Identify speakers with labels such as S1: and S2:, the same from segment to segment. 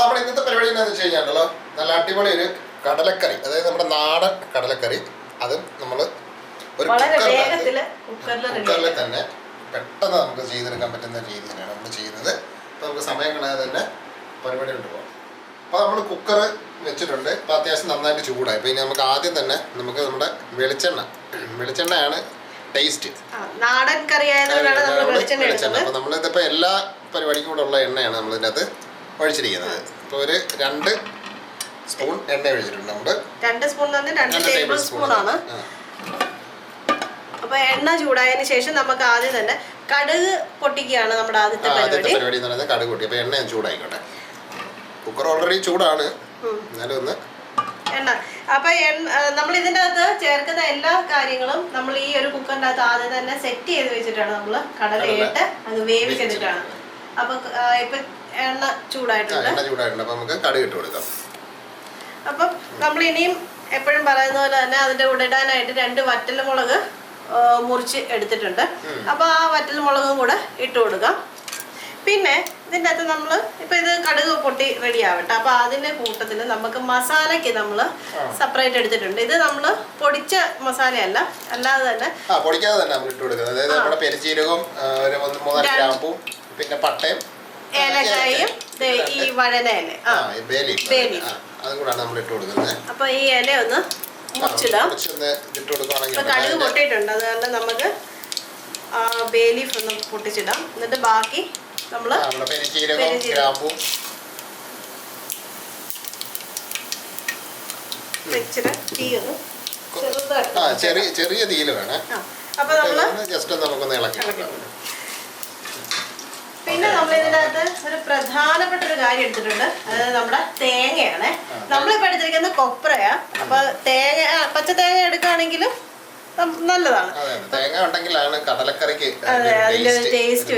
S1: നമ്മുടെ ഇന്നത്തെ പരിപാടി എന്താണെന്ന് വെച്ച് കഴിഞ്ഞാൽ നല്ല അടിപൊളി ഒരു കടലക്കറി, അതായത് നമ്മുടെ നാടൻ കടലക്കറി. അത് നമ്മൾ ഒരു കുക്കറിൽ തന്നെ പെട്ടെന്ന് നമുക്ക് ചെയ്തെടുക്കാൻ പറ്റുന്ന രീതിയിലാണ് നമ്മൾ ചെയ്യുന്നത്. അപ്പോൾ നമുക്ക് സമയം കളയാതെ തന്നെ പരിപാടി കൊണ്ടുപോകാം. അപ്പോൾ നമ്മൾ കുക്കർ വെച്ചിട്ടുണ്ട്. ഇപ്പോൾ അത്യാവശ്യം നന്നായിട്ട് ചൂടായി. അപ്പോൾ ഇനി നമുക്ക് ആദ്യം തന്നെ നമുക്ക് നമ്മുടെ വെളിച്ചെണ്ണയാണ് ടേസ്റ്റ്.
S2: നാടൻ കറി ആയതുകൊണ്ടാണ് നമ്മൾ
S1: വെളിച്ചെണ്ണ. അപ്പോൾ നമ്മളിതിപ്പോൾ എല്ലാ പരിപാടിക്കും കൂടെ ഉള്ള എണ്ണയാണ് നമ്മളിതിനകത്ത് ഒഴിച്ചിരിക്കുന്നത്. ഇപ്പോൾ ഒരു 2 സ്പൂൺ എണ്ണ ഒഴിച്ചിട്ടുണ്ട്. നമ്മൾ
S2: 2 സ്പൂൺ 2 ടേബിൾ സ്പൂൺ ആണ്. അപ്പോൾ എണ്ണ ചൂടായതിനു ശേഷം നമുക്ക് ആദ്യം തന്നെ കടുക് പൊട്ടിക്കുകയാണ് നമ്മുടെ ആദ്യത്തെ പരിപാടി
S1: എന്ന് പറയുന്നത്. കടുക് പൊട്ടി. അപ്പോൾ എണ്ണ ചൂടായിക്കോട്ടെ. കുക്കർ ഓൾറെഡി ചൂടാണ്, എന്നാലും ഒന്ന്
S2: എണ്ണ. അപ്പൊ നമ്മൾ ഇതിൻ്റെ അകത്ത് ചേർക്കുന്ന എല്ലാ കാര്യങ്ങളും നമ്മൾ ഈ ഒരു കുക്കറിൻ്റെ അകത്ത് ആദ്യം തന്നെ സെറ്റ് ചെയ്ത് വെച്ചിട്ടാണ് നമ്മൾ കടലയിട്ട് അത് വേവിച്ചെടുത്തിട്ടാണ്. അപ്പൊ ഇപ്പൊ എണ്ണ ചൂടായിട്ടുണ്ട്.
S1: അപ്പൊ നമുക്ക് കടുക് ഇട്ട് കൊടുക്കാം.
S2: അപ്പം നമ്മൾ ഇനിയും എപ്പോഴും പറയുന്ന പോലെ തന്നെ അതിന്റെ കൂടെ ഇടാനായിട്ട് 2 വറ്റൽമുളക് മുറിച്ച് എടുത്തിട്ടുണ്ട്. അപ്പൊ ആ വറ്റൽമുളകും കൂടെ ഇട്ട് കൊടുക്കാം. പിന്നെ ഇതിൻ്റെ അകത്ത് നമ്മൾ ഇപ്പൊ ഇത് കടുക് പൊട്ടി റെഡി ആവട്ടെ. അപ്പൊ അതിന്റെ കൂട്ടത്തിൽ നമുക്ക് മസാലയ്ക്ക് നമ്മൾ സെപ്പറേറ്റ് എടുത്തിട്ടുണ്ട്. ഇത് നമ്മൾ പൊടിച്ച മസാലയല്ല, അല്ലാതെ തന്നെ
S1: പൊടിക്കാതെ തന്നെ നമ്മൾ ഇട്ട് കൊടുക്കുന്നത്. അതായത് നമ്മുടെ പെരുംജീരകവും ഒരു 3 ഗ്രാമ്പും പിന്നെ പട്ടയും
S2: ഏലക്കായും ഈ വഴനയില
S1: അതും കൂടാണ് നമ്മൾ ഇട്ട് കൊടുക്കുന്നത്.
S2: അപ്പൊ ഈ ഇല ഒന്ന് മുറിച്ചിടാം. കടുക് പൊട്ടിയിട്ടുണ്ട്, അത് കാരണം നമുക്ക് ബേ ലീഫ് ഒന്ന് പൊട്ടിച്ചിടാം. എന്നിട്ട് ബാക്കി നമ്മള്
S1: ചെറിയ തീയില് വേണം.
S2: അപ്പൊ നമ്മള്
S1: ജസ്റ്റ് നമുക്കൊന്ന് ഇളക്കി.
S2: പിന്നെ നമ്മൾ ഇതിനകത്ത് ഒരു പ്രധാനപ്പെട്ട ഒരു കാര്യം എടുത്തിട്ടുണ്ട്. അതായത് നമ്മുടെ തേങ്ങയാണ്. നമ്മളിപ്പോ എടുത്തിരിക്കുന്നത് കൊപ്രയാ. അപ്പൊ പച്ച തേങ്ങ എടുക്കുകയാണെങ്കിലും നല്ലതാണ്.
S1: തേങ്ങ ഉണ്ടെങ്കിലാണ് കടലക്കറിക്ക്
S2: ടേസ്റ്റ്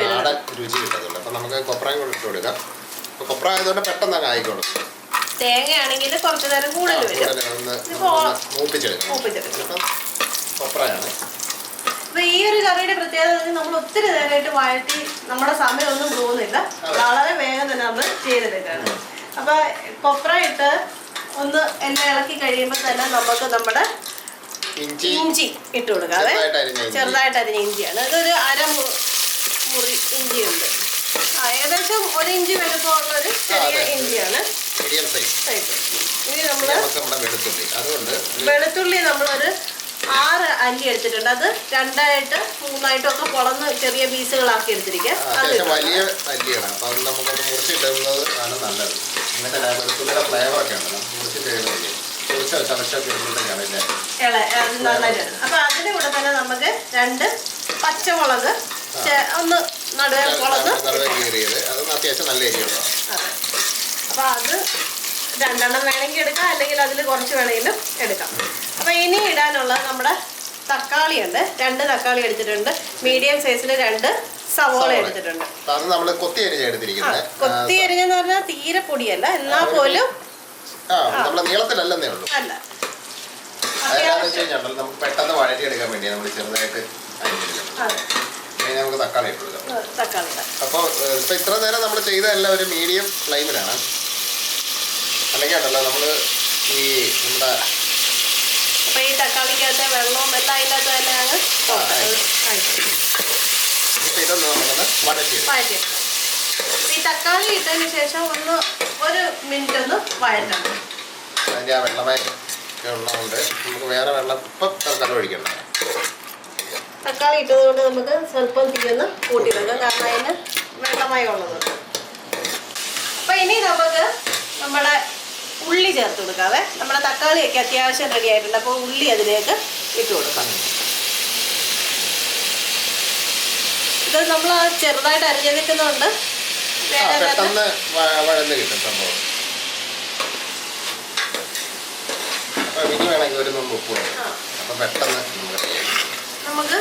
S1: രുചി കിട്ടത്തുള്ളൂ. അപ്പൊ നമുക്ക് കൊപ്രയും കൂടെ ഇട്ട് കൊടുക്കാം. കൊപ്ര ആയതുകൊണ്ട് പെട്ടെന്ന് അങ്ങ് ആയിക്കോളും.
S2: തേങ്ങ ആണെങ്കിൽ കുറച്ചു നേരം കൂടുതൽ
S1: മൂപ്പിച്ചെടുക്കാം. കൊപ്രയാണ്.
S2: അപ്പൊ ഈ ഒരു കറിയുടെ പ്രത്യേകത നമ്മൾ ഒത്തിരി നേരമായിട്ട് വഴറ്റി നമ്മുടെ സമയമൊന്നും പോകുന്നില്ല, വളരെ വേഗം തന്നെ നമ്മൾ ചെയ്തെടുക്കുകയാണ്. അപ്പൊ കൊപ്ര ഇട്ട് ഒന്ന് എല്ലാം ഇളക്കി കഴിയുമ്പോൾ തന്നെ നമുക്ക് നമ്മുടെ ഇഞ്ചി ഇട്ട് കൊടുക്കാതെ ചെറുതായിട്ട് അരിഞ്ഞ ഇഞ്ചിയാണ്. ഇതൊരു അരമുറി ഇഞ്ചിയുണ്ട്. ഏകദേശം 1 ഇഞ്ച് വലുപ്പമുള്ളൊരു ചെറിയ ഇഞ്ചിയാണ്. ഇനി നമ്മള് വെളുത്തുള്ളി നമ്മളൊരു 6 അല്ലി എടുത്തിട്ടുണ്ട്. അത് 2ആയിട്ട് 3ആയിട്ടും ഒക്കെ പൊളന്ന് ചെറിയ പീസുകളാക്കി എടുത്തിരിക്കാം.
S1: വലിയ അല്ലിയാണ്. അപ്പൊ അത് നമുക്കൊന്ന് മുറിച്ചിടുന്നത് ആണ് നല്ലത്. ഇങ്ങനത്തെ വെളുത്തുള്ളിയുടെ ഫ്ലേവർ ഒക്കെ ഉണ്ടല്ലോ, മുറിച്ചിട്ട്
S2: അപ്പൊ അതിന്റെ കൂടെ തന്നെ നമുക്ക് 2 പച്ചമുളക് ഒന്ന് നടുവേ പൊളന്ന്
S1: അത്യാവശ്യം നല്ല എരിയുണ്ടോ.
S2: അപ്പൊ അത് 2 വേണമെങ്കിൽ എടുക്കാം, അല്ലെങ്കിൽ അതിൽ കുറച്ച് വേണമെങ്കിലും എടുക്കാം. അപ്പൊ ഇനി ഇടാനുള്ള നമ്മുടെ തക്കാളി ഉണ്ട്. 2 തക്കാളി എടുത്തിട്ടുണ്ട്. മീഡിയം സൈസിൽ 2 സവോള എടുത്തിട്ടുണ്ട്.
S1: കൊത്തി
S2: അരിഞ്ഞെന്ന് പറഞ്ഞാൽ തീരെ പൊടിയല്ല, എന്നാ പോലും
S1: നീളത്തിലല്ലേ ഉള്ളൂ.
S2: അല്ല,
S1: നമുക്ക് പെട്ടെന്ന് വഴറ്റിയെടുക്കാൻ വേണ്ടി നമ്മൾ ചെറുതായിട്ട് നമുക്ക് തക്കാളി ഇട്ട് കൊടുക്കാം. അപ്പോൾ ഇപ്പൊ ഇത്ര നേരം നമ്മൾ ചെയ്തതെല്ലാം ഒരു മീഡിയം ഫ്ലെയിമിലാണ്. അല്ലെങ്കിൽ ഉണ്ടല്ലോ നമ്മള് ഈ നമ്മുടെ
S2: ഈ തക്കാളിക്കകത്തെ വെള്ളവും എല്ലാം അതിൻ്റെ അകത്ത് തന്നെയാണ്.
S1: ഇതൊന്ന് നമുക്കൊന്ന് വഴറ്റിയെടുക്കാം.
S2: ഈ തക്കാളി ഇട്ടതിന് ശേഷം 1 മിനിറ്റ് ഒന്ന് വഴറ്റണം.
S1: അതിൻ്റെ ആ വെള്ളമായി ഉള്ളതുകൊണ്ട് നമുക്ക് വേറെ വെള്ളം ഇപ്പം തക്കാളി ഒഴിക്കണം.
S2: തക്കാളി ഇട്ടത് കൊണ്ട് നമുക്ക് സ്വല്പം തീയൊന്ന് കൂട്ടി വെക്കാം, കാരണം അതിന് വെള്ളമായി ഉള്ളതുണ്ട്. അപ്പൊ ഇനി നമുക്ക് നമ്മുടെ ഉള്ളി ചേർത്ത് കൊടുക്കാവേ. നമ്മുടെ തക്കാളിയൊക്കെ അത്യാവശ്യം റെഡി ആയിട്ടുണ്ട്. അപ്പോൾ ഉള്ളി അതിലേക്ക് ഇട്ട് കൊടുക്കാം. ഇത് നമ്മൾ ചെറുതായിട്ട് അരിഞ്ഞെടുക്കുന്നുണ്ട്,
S1: പെട്ടെന്ന് വഴന്ന് കിട്ടും സംഭവം. അപ്പൊ ഇനി വേണമെങ്കിൽ ഒരു നുള്ളു ഉപ്പ് വേണം. അപ്പൊ പെട്ടെന്ന്
S2: നമുക്ക്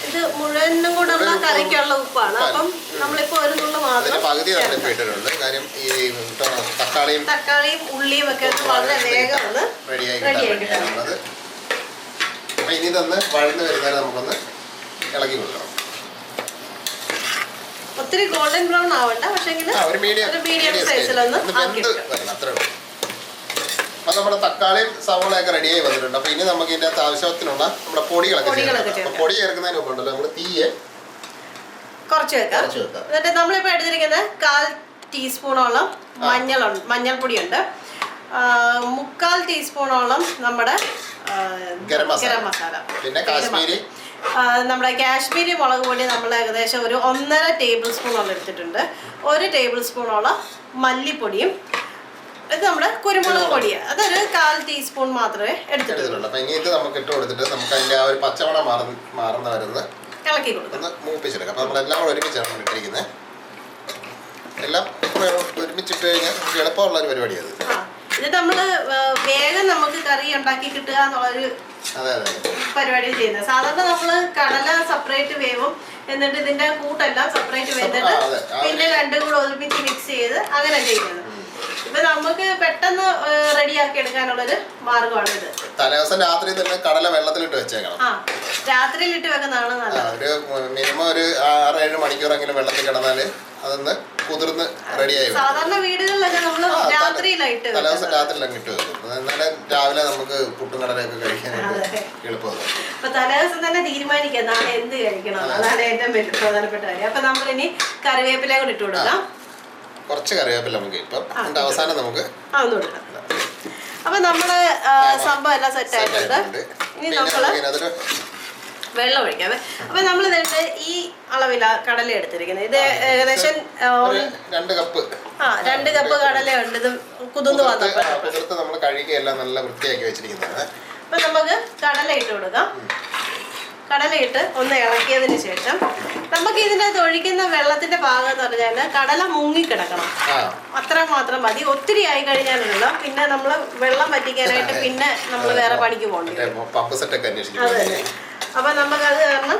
S2: ഇത് മുഴുവനും കൂടെ ഉള്ള കറിക്കുള്ള ഉപ്പാണ്. അപ്പം നമ്മളിപ്പോ ഒരു നുള്ളു മാത്രം
S1: പകുതി നമ്മളിപ്പോ ഇട്ടിട്ടുണ്ട്. കാര്യം ഈ
S2: തക്കാളിയും ഉള്ളിയും ഒക്കെ വളരെ വേഗം ഒന്ന്
S1: റെഡിയായി കിട്ടാനുള്ളത്. അപ്പൊ ഇനി ഇതൊന്ന് വഴന്ന് വരുന്നവരെ നമുക്കൊന്ന് ഇളക്കി കൊടുക്കണം.
S2: ഒത്തിരി ഗോൾഡൻ ബ്രൗൺ ആവണ്ട, പക്ഷേ
S1: ഒരു
S2: മീഡിയം സൈസിലൊന്ന്
S1: അപ്പോൾ നമ്മുടെ തക്കാളിയും സവോളയൊക്കെ റെഡിയായി വന്നിട്ടുണ്ട്. അപ്പോൾ ഇനി നമുക്ക് ഇതിൻ്റെ അകത്ത് ആവശ്യത്തിനുള്ള നമ്മുടെ പൊടികളൊക്കെ ചേർക്കാം. പൊടി ചേർക്കുന്നതിന് മുമ്പ് ഉണ്ടല്ലോ നമ്മൾ തീയെ
S2: കുറച്ച് വെക്കാം. എന്നിട്ട് നമ്മളിപ്പോൾ എടുത്തിരിക്കുന്നത് 1/4 ടീസ്പൂണോളം മഞ്ഞൾപ്പൊടിയുണ്ട്, 3/4 ടീസ്പൂണോളം നമ്മുടെ
S1: ഗരം മസാല, പിന്നെ
S2: നമ്മുടെ കാശ്മീരി മുളക് പൊടി നമ്മൾ ഏകദേശം ഒരു 1.5 ടേബിൾ സ്പൂണോളം എടുത്തിട്ടുണ്ട്. 1 ടേബിൾ സ്പൂണോളം മല്ലിപ്പൊടിയും, ഇത് നമ്മുടെ കുരുമുളക് പൊടി അതൊരു 1/4 ടീസ്പൂൺ മാത്രമേ എടുത്തിട്ടുള്ളൂ.
S1: അപ്പോൾ ഇനി ഇത് നമുക്ക് ഇട്ട് കൊടുത്തിട്ട് നമുക്ക് അതിൻ്റെ ആ ഒരു പച്ചമണം മാറുന്ന വരുന്നത്
S2: ഇളക്കി കൊടുക്കും,
S1: മൂപ്പിച്ചെടുക്കാം. അപ്പോൾ നമ്മളെല്ലാം കൂടെ ഒരുമിച്ചാണ് ഇട്ടിരിക്കുന്നത്. എല്ലാം ഒരുമിച്ചിട്ട് കഴിഞ്ഞാൽ നമുക്ക് എളുപ്പമുള്ളൊരു പരിപാടിയാണ്
S2: ഇത്. നമ്മൾ വേഗം നമുക്ക് കറി ഉണ്ടാക്കി കിട്ടുക എന്നുള്ളൊരു പരിപാടി ചെയ്യുന്നത്. സാധാരണ നമ്മൾ കടല സെപ്പറേറ്റ് വേവും, എന്നിട്ട് ഇതിന്റെ കൂട്ടെല്ലാം സെപ്പറേറ്റ് വെന്തിട്ട് പിന്നെ രണ്ടും കൂടെ ഒരുമിച്ച് മിക്സ് ചെയ്ത് അങ്ങനെ ചെയ്യുന്നത്. ഇപ്പൊ നമുക്ക് പെട്ടെന്ന് റെഡിയാക്കി എടുക്കാനുള്ളൊരു മാർഗമാണ് ഇത്.
S1: തലേദിവസം രാത്രി തന്നെ കടല വെള്ളത്തിലിട്ട് വെച്ചേക്കണം.
S2: രാത്രിയിലിട്ട് വെക്കുന്നതാണ് നല്ലത്.
S1: ഒരു മിനിമം ഒരു 6-7 മണിക്കൂറെങ്കിലും വെള്ളത്തിൽ കിടന്നാല് അതൊന്ന് കുതിർന്ന് റെഡിയായി.
S2: സാധാരണ വീടുകളിലൊക്കെ നമ്മൾ രാത്രിയിലായിട്ട്
S1: തലേദിവസം രാത്രിയിലങ്ങ് ഇട്ട് വെക്കും. എന്നാലും രാവിലെ നമുക്ക് പുട്ടും കടലയൊക്കെ കഴിക്കാനായിട്ട് എളുപ്പമാണ്.
S2: അപ്പൊ തലേദിവസം തന്നെ തീരുമാനിക്കാം നാളെ എന്ത് കഴിക്കണം, അതാണ് ഏറ്റവും വലിയ പ്രധാനപ്പെട്ട കാര്യം. അപ്പൊ നമ്മളിനി കറിവേപ്പില കൂടി ഇട്ട് കൊടുക്കാം.
S1: കുറച്ച് കറിവേപ്പില നമുക്ക് ഇപ്പം അവസാനം നമുക്ക്
S2: അപ്പൊ നമ്മള് സംഭവം എല്ലാം സെറ്റ് ആയിട്ടുണ്ട്. ഇനി നമ്മള് വെള്ളം ഒഴിക്കാവേ. അപ്പൊ നമ്മൾ ഈ അളവില കടല എടുത്തിരിക്കുന്നത്. ഇത് ഏകദേശം
S1: 2 കപ്പ്
S2: 2 കപ്പ് കടല ഉണ്ട്. ഇത് കുതിർന്ന് വന്നപ്പോൾ
S1: നമ്മൾ കഴുകിയെല്ലാം നല്ല വൃത്തിയാക്കി വെച്ചിരിക്കുന്നത്.
S2: അപ്പൊ നമുക്ക് കടല ഇട്ട് കൊടുക്കാം. കടലയിട്ട് ഒന്ന് ഇളക്കിയതിന് ശേഷം നമുക്ക് ഇതിൻ്റെ അകത്ത് ഒഴിക്കുന്ന വെള്ളത്തിന്റെ പാകം എന്ന് പറഞ്ഞാൽ കടല മുങ്ങിക്കിടക്കണം, അത്ര മാത്രം മതി. ഒത്തിരി ആയി കഴിഞ്ഞാലുള്ള പിന്നെ നമ്മൾ വെള്ളം വറ്റിക്കാനായിട്ട് പിന്നെ നമ്മൾ വേറെ പണിക്ക് പോകണ്ടി വരും. അതെ, അപ്പൊ നമുക്കത് കാരണം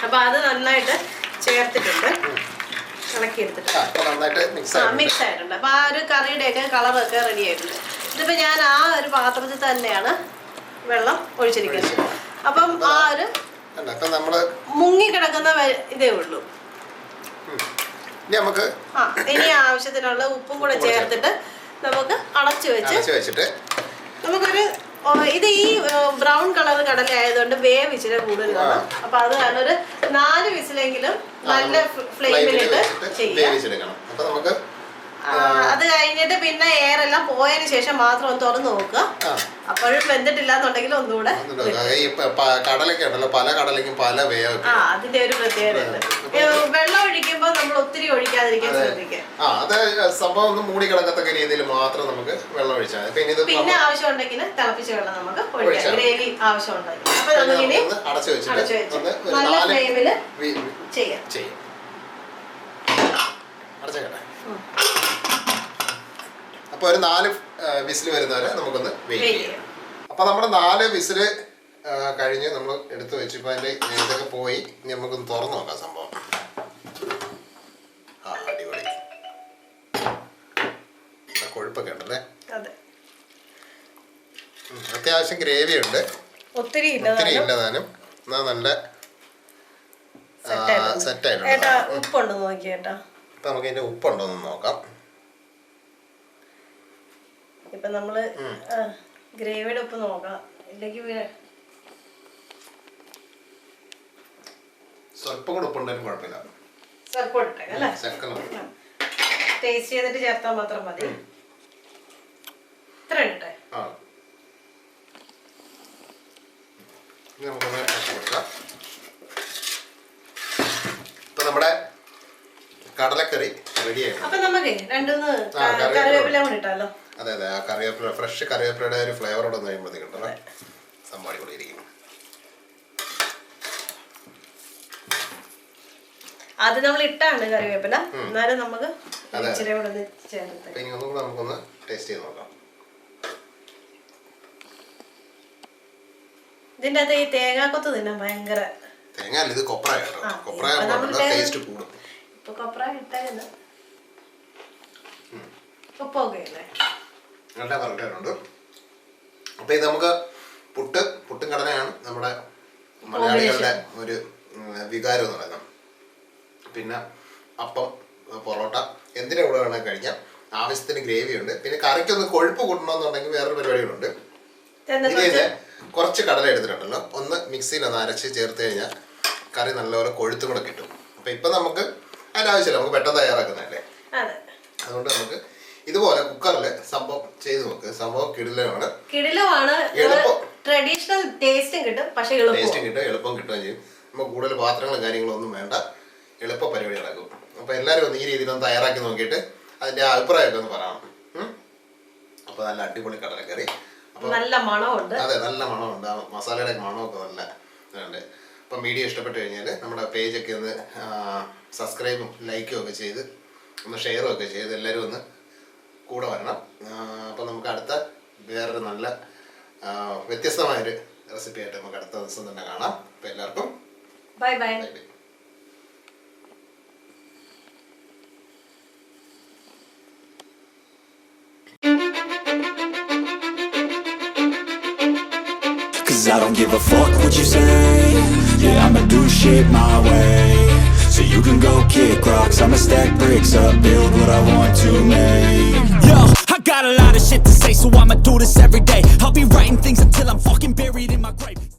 S2: അപ്പൊ അത് നന്നായിട്ട് ചേർത്തിട്ടുണ്ട്, ഇളക്കിയെടുത്തിട്ട് മിക്സ് ആയിട്ടുണ്ട്. അപ്പൊ ആ ഒരു കറിയുടെയൊക്കെ കളറൊക്കെ റെഡി ആയിട്ടുണ്ട്. ഇതിപ്പോ ഞാൻ ആ ഒരു പാത്രത്തിൽ തന്നെയാണ് വെള്ളം ഒഴിച്ചിരിക്കുന്നത്. അപ്പം ആ ഒരു മുങ്ങി കിടക്കുന്ന ഇതേ ഉള്ളൂ. ഇനി ആവശ്യത്തിനുള്ള ഉപ്പും കൂടെ ചേർത്തിട്ട് നമുക്ക് അടച്ചു വെച്ചിട്ട് നമുക്കൊരു ഇത് ഈ ബ്രൗൺ കളർ കടല ആയതുകൊണ്ട് വേവ് ഇച്ചിരി കൂടുതലാണ്. അപ്പൊ അത് കാരണം ഒരു 4 വിസിലെങ്കിലും നല്ല ഫ്ലെയിമിലിട്ട് ചെയ്യാം. അത് കഴിഞ്ഞിട്ട് പിന്നെ എയർ എല്ലാം പോയതിനു ശേഷം മാത്രം ഒന്ന് തുറന്നു നോക്കുക. അപ്പോഴും വെന്തിട്ടില്ല എന്നുണ്ടെങ്കിൽ ഒന്നുകൂടെ
S1: പല കടലയ്ക്കും പല വേവ്.
S2: അതിന്റെ ഒരു പ്രത്യേകത. വെള്ളം ഒഴിക്കുമ്പോൾ നമ്മൾ ഒത്തിരി ഒഴിക്കാതിരിക്കാൻ ശ്രദ്ധിക്കുക.
S1: സംഭവം ഒന്ന് മൂടി കിടക്കത്തക്ക രീതിയിൽ മാത്രം നമുക്ക് വെള്ളം ഒഴിച്ചാൽ
S2: പിന്നെ ആവശ്യം ഉണ്ടെങ്കിൽ തിളപ്പിച്ച വെള്ളം നമുക്ക് ഒഴിക്കാം, ഗ്രേവി ആവശ്യം ഉണ്ടെങ്കിൽ. അപ്പൊ നമുക്കിനി
S1: അടച്ചു വെച്ചിട്ട്
S2: നല്ല ഫ്ലെയിമിൽ ചെയ്യാം.
S1: അടച്ചേക്കട്ടെ. അപ്പോൾ ഒരു 4 വിസിൽ വരുന്നവരെ നമുക്കൊന്ന് വെയിറ്റ് ചെയ്യാം. അപ്പോൾ നമ്മുടെ 4 വിസിൽ കഴിഞ്ഞ് നമ്മൾ എടുത്ത് വെച്ച് ഇപ്പോൾ അതിൻ്റെ ഇതൊക്കെ പോയി. ഇനി നമുക്കൊന്ന് തുറന്നു നോക്കാം സംഭവം. അടിപൊളി കൊഴുപ്പൊക്കെ ഉണ്ടല്ലേ. അത്യാവശ്യം ഗ്രേവി ഉണ്ട്, ഒത്തിരി ഇല്ലതാനും. എന്നാൽ നല്ല സെറ്റായിട്ടുണ്ട്.
S2: ഉപ്പുണ്ടോ നോക്കിയേട്ടാ.
S1: അപ്പം നമുക്ക് ഇതിൻ്റെ ഉപ്പുണ്ടോന്ന് നോക്കാം.
S2: ഇപ്പൊ നമ്മള് ഗ്രേവിയുടെ ഉപ്പ് നോക്കാം, ഇല്ലെങ്കിൽ
S1: സ്വല്പം കൂടെ ഉപ്പുണ്ടായാലും കുഴപ്പമില്ല.
S2: സ്വല്പം ഇട്ടേക്കല്ലേ, ടേസ്റ്റ് ചെയ്തിട്ട് ചേർത്താൽ മാത്രം മതി. ഇത്ര ഇട്ടെ.
S1: ഇപ്പൊ നമ്മുടെ കടലക്കറി റെഡിയായി.
S2: അപ്പൊ നമുക്ക് 2 കറിവേപ്പില കൂടി ഇട്ടാലോ.
S1: അതെ, ആ കറിവേപ്പില, ഫ്രഷ് കറിവേപ്പിലയുടെ ഒരു ഫ്ലേവറോടെ ഒന്ന് കഴിയുമ്പോഴത്തേക്ക് ഉണ്ടല്ലോ സംഭവം അടിപൊളിയിരിക്കും.
S2: അത് നമ്മൾ ഇട്ടാണ് കറിവേപ്പില, എന്നാലും നമുക്ക് ഇച്ചിരി കൂടെ ചേർത്ത്
S1: നമുക്കൊന്ന് ടേസ്റ്റ് ചെയ്ത് നോക്കാം.
S2: ഇതിന്റെ അകത്ത് ഈ തേങ്ങാക്കൊത്ത് തിന്നാൻ ഭയങ്കര
S1: തേങ്ങ അല്ല, ഇത് കൊപ്ര കേട്ടോ. കൊപ്ര ടേസ്റ്റ് കൂടും.
S2: ഇപ്പൊ കൊപ്ര ഇട്ടായിരുന്നു ഉപ്പൊക്കെ അല്ലേ,
S1: നല്ല പറഞ്ഞിട്ടുണ്ട്. അപ്പൊ ഇത് നമുക്ക് പുട്ടും കടലയാണ് നമ്മുടെ മലയാളികളുടെ ഒരു വികാരം എന്ന് പറയുന്നത്. പിന്നെ അപ്പം, പൊറോട്ട എന്തിൻ്റെ കൂടെ വേണമെങ്കിൽ കഴിക്കാം. ആവശ്യത്തിന് ഗ്രേവി ഉണ്ട്. പിന്നെ കറിക്കൊന്ന് കൊഴുപ്പ് കൂട്ടണമെന്നുണ്ടെങ്കിൽ വേറൊരു പരിപാടികളുണ്ട്. ഇതിൽ കുറച്ച് കടല എടുത്തിട്ടുണ്ടല്ലോ, ഒന്ന് മിക്സിയിൽ ഒന്ന് അരച്ച് ചേർത്ത് കഴിഞ്ഞാൽ കറി നല്ലപോലെ കൊഴുത്തും കൂടെ കിട്ടും. അപ്പം ഇപ്പം നമുക്ക് അതിനാവശ്യമില്ല, നമുക്ക് പെട്ടെന്ന് തയ്യാറാക്കുന്നതല്ലേ. അതുകൊണ്ട് നമുക്ക് ഇതുപോലെ കുക്കറിൽ സംഭവം ചെയ്ത് നോക്ക്. സംഭവം കിടിലമാണ്.
S2: ട്രഡീഷണൽ ടേസ്റ്റും കിട്ടും, പക്ഷേ
S1: ടേസ്റ്റും കിട്ടും, എളുപ്പം കിട്ടുകയും ചെയ്യും. നമുക്ക് കൂടുതൽ പാത്രങ്ങളും കാര്യങ്ങളൊന്നും വേണ്ട, എളുപ്പ പരിപാടി നടക്കും. അപ്പോൾ എല്ലാവരും ഒന്ന് ഈ രീതിയിലൊന്ന് തയ്യാറാക്കി നോക്കിയിട്ട് അതിൻ്റെ അഭിപ്രായമൊക്കെ ഒന്ന് പറയണം. അപ്പോൾ നല്ല അടിപൊളി കടലക്കറി. അപ്പോൾ
S2: നല്ല മണമുണ്ട്.
S1: അതെ, നല്ല മണമുണ്ട്. ആ മസാലയുടെ മണമൊക്കെ നല്ല ഉണ്ട്. അപ്പം വീഡിയോ ഇഷ്ടപ്പെട്ട് കഴിഞ്ഞാൽ നമ്മുടെ പേജൊക്കെ ഒന്ന് സബ്സ്ക്രൈബും ലൈക്കും ഒക്കെ ചെയ്ത് ഒന്ന് ഷെയറും ഒക്കെ ചെയ്ത് എല്ലാവരും ഒന്ന് കൂടെ വരണം. അപ്പം നമുക്ക് അടുത്ത വേറൊരു നല്ല വ്യത്യസ്തമായൊരു റെസിപ്പി ആയിട്ട് നമുക്ക് അടുത്ത ദിവസം തന്നെ കാണാം. അപ്പം എല്ലാവർക്കും
S2: bye bye.
S3: Cause I don't give a fuck what you say. Yeah, I'ma do shit my way. So you can go kick rocks, I'ma stack bricks up, build what I want to make. Yo, I got a lot of shit to say, so I'ma do this every day. I'll be writing things until I'm fucking buried in my grave.